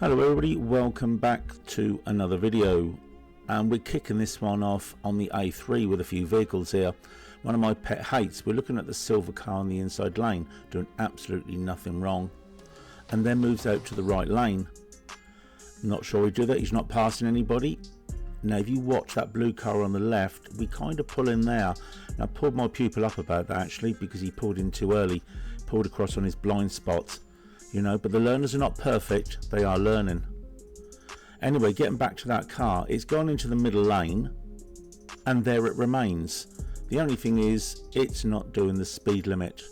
Hello everybody, welcome back to another video, and we're kicking this one off on the A3 with a few vehicles here. One of my pet hates. We're looking at the silver car on the inside lane doing absolutely nothing wrong, and then moves out to the right lane. Not sure he did that. He's not passing anybody. Now if you watch that blue car on the left, we kind of pull in there. Now I pulled my pupil up about that actually, because he pulled in too early, pulled across on his blind spot. You know, but the learners are not perfect, they are learning. Anyway, getting back to that car, it's gone into the middle lane and there it remains. The only thing is, it's not doing the speed limit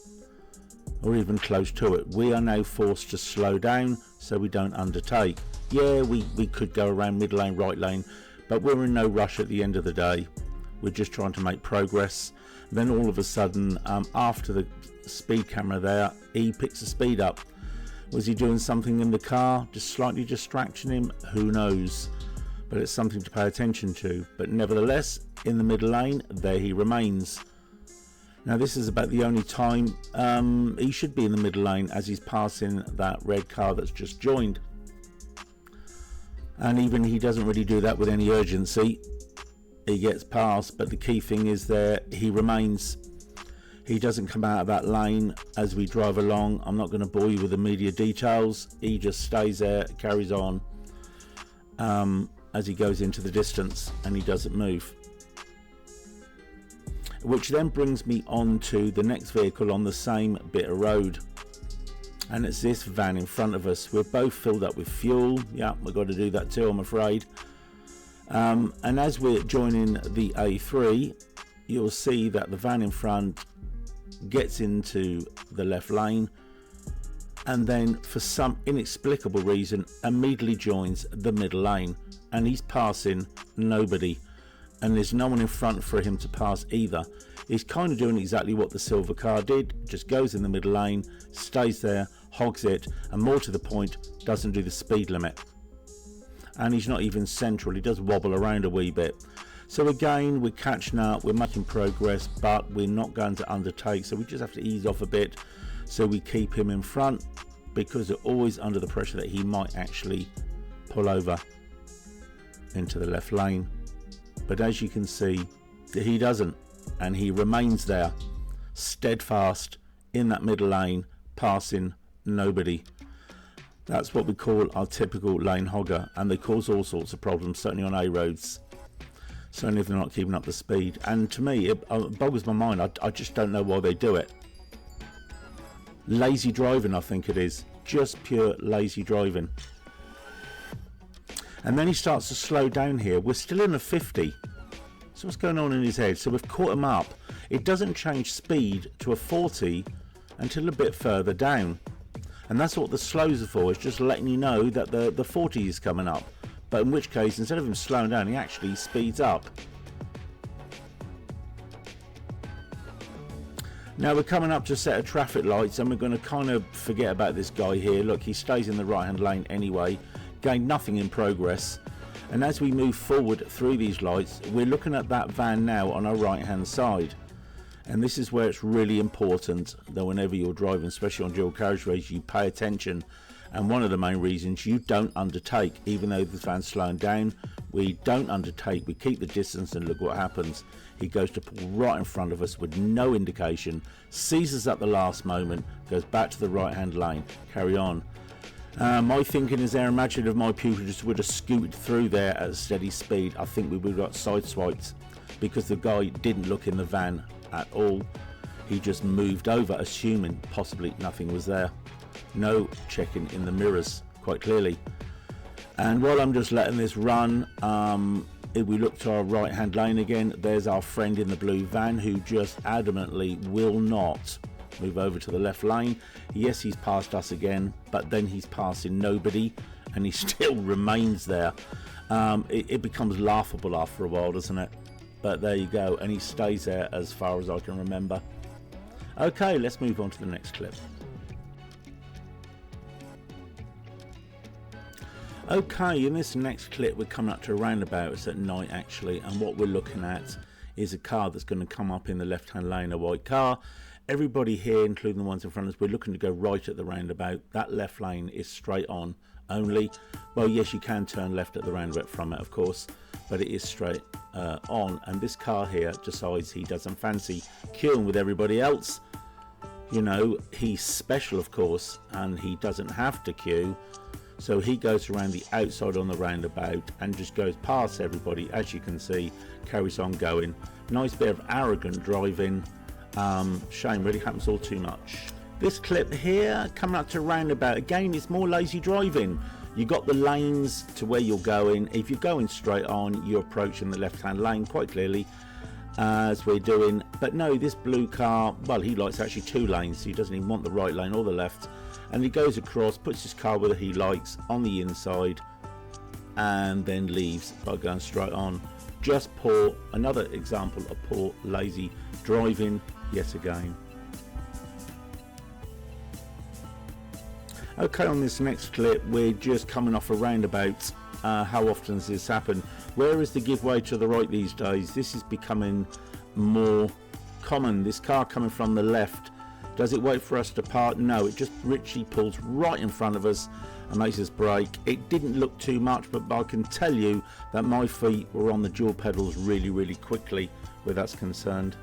or even close to it. We are now forced to slow down so we don't undertake. Yeah, we could go around mid lane, right lane, but we're in no rush at the end of the day. We're just trying to make progress. Then all of a sudden, after the speed camera there, he picks the speed up. Was he doing something in the car, just slightly distracting him? Who knows, but it's something to pay attention to. But nevertheless, in the middle lane, there he remains. Now this is about the only time he should be in the middle lane, as he's passing that red car that's just joined. And even he doesn't really do that with any urgency. He gets past, but the key thing is there, he remains. He doesn't come out of that lane as we drive along. I'm not going to bore you with the media details. He just stays there, carries on as he goes into the distance, and he doesn't move. Which then brings me on to the next vehicle on the same bit of road. And it's this van in front of us. We're both filled up with fuel. Yeah, we've got to do that too, I'm afraid. And as we're joining the A3, you'll see that the van in front gets into the left lane and then for some inexplicable reason immediately joins the middle lane, and he's passing nobody, and there's no one in front for him to pass either. He's kind of doing exactly what the silver car did, just goes in the middle lane, stays there, hogs it, and more to the point, doesn't do the speed limit. And he's not even central, he does wobble around a wee bit. So again, we're catching up, we're making progress, but we're not going to undertake, so we just have to ease off a bit so we keep him in front, because they're always under the pressure that he might actually pull over into the left lane. But as you can see, he doesn't, and he remains there, steadfast in that middle lane, passing nobody. That's what we call our typical lane hogger, and they cause all sorts of problems, certainly on A roads. Certainly if they're not keeping up the speed. And to me, it boggles my mind. I just don't know why they do it. Lazy driving, I think it is. Just pure lazy driving. And then he starts to slow down here. We're still in a 50. So what's going on in his head? So we've caught him up. It doesn't change speed to a 40 until a bit further down. And that's what the slows are for. It's just letting you know that the 40 is coming up. But in which case, instead of him slowing down, he actually speeds up. Now we're coming up to a set of traffic lights, and we're going to kind of forget about this guy here. Look, he stays in the right hand lane anyway, gained nothing in progress. And as we move forward through these lights, we're looking at that van now on our right hand side. And this is where it's really important that whenever you're driving, especially on dual carriageways, you pay attention. And one of the main reasons, you don't undertake. Even though the van's slowing down, we don't undertake, we keep the distance, and look what happens. He goes to pull right in front of us with no indication, sees us at the last moment, goes back to the right hand lane, carry on. My thinking is there, imagine if my pupil just would have scooted through there at a steady speed, I think we would have got sideswiped, because the guy didn't look in the van at all. He just moved over, assuming possibly nothing was there. No checking in the mirrors, quite clearly. And while I'm just letting this run, if we look to our right hand lane again, there's our friend in the blue van who just adamantly will not move over to the left lane. Yes, he's passed us again, but then he's passing nobody, and he still remains there. It becomes laughable after a while, doesn't it? But there you go, and he stays there as far as I can remember. Okay, let's move on to the next clip. Okay, in this next clip we're coming up to a roundabout. It's at night actually, and what we're looking at is a car that's going to come up in the left hand lane, a white car, Everybody here, including the ones in front of us, we're looking to go right at the roundabout. That left lane is straight on only. Well, yes, you can turn left at the roundabout from it, of course, but it is straight on. And this car here decides he doesn't fancy queuing with everybody else. You know, he's special, of course, and he doesn't have to queue. So he goes around the outside on the roundabout and just goes past everybody, as you can see, carries on going. Nice bit of arrogant driving. Shame, really happens all too much. This clip here, coming up to roundabout, again, it's more lazy driving. You got the lanes to where you're going. If you're going straight on, you're approaching the left-hand lane quite clearly, as we're doing. But no, this blue car, well, he likes actually 2 lanes, so he doesn't even want the right lane or the left. And he goes across, puts his car where he likes on the inside, and then leaves by going straight on. Just poor, another example of poor lazy driving yet again. Okay, on this next clip, we're just coming off a roundabout. How often does this happen? Where is the give way to the right these days? This is becoming more common. This car coming from the left, does it wait for us to part? No, it just richly pulls right in front of us and makes us brake. It didn't look too much, but I can tell you that my feet were on the dual pedals really quickly where that's concerned.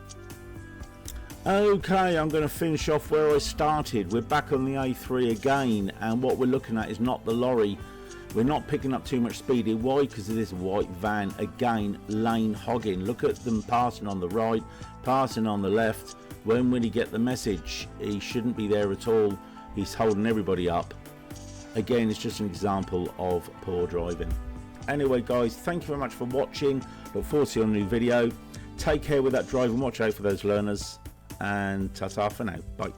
Okay, I'm going to finish off where I started. We're back on the A3 again, and what we're looking at is not the lorry. We're not picking up too much speed here. Why? Because of this white van. Again, lane hogging. Look at them passing on the right, passing on the left. When will he get the message? He shouldn't be there at all. He's holding everybody up. Again, it's just an example of poor driving. Anyway, guys, thank you very much for watching. Look forward to seeing a new video. Take care with that driving. Watch out for those learners. And ta-ta for now. Bye.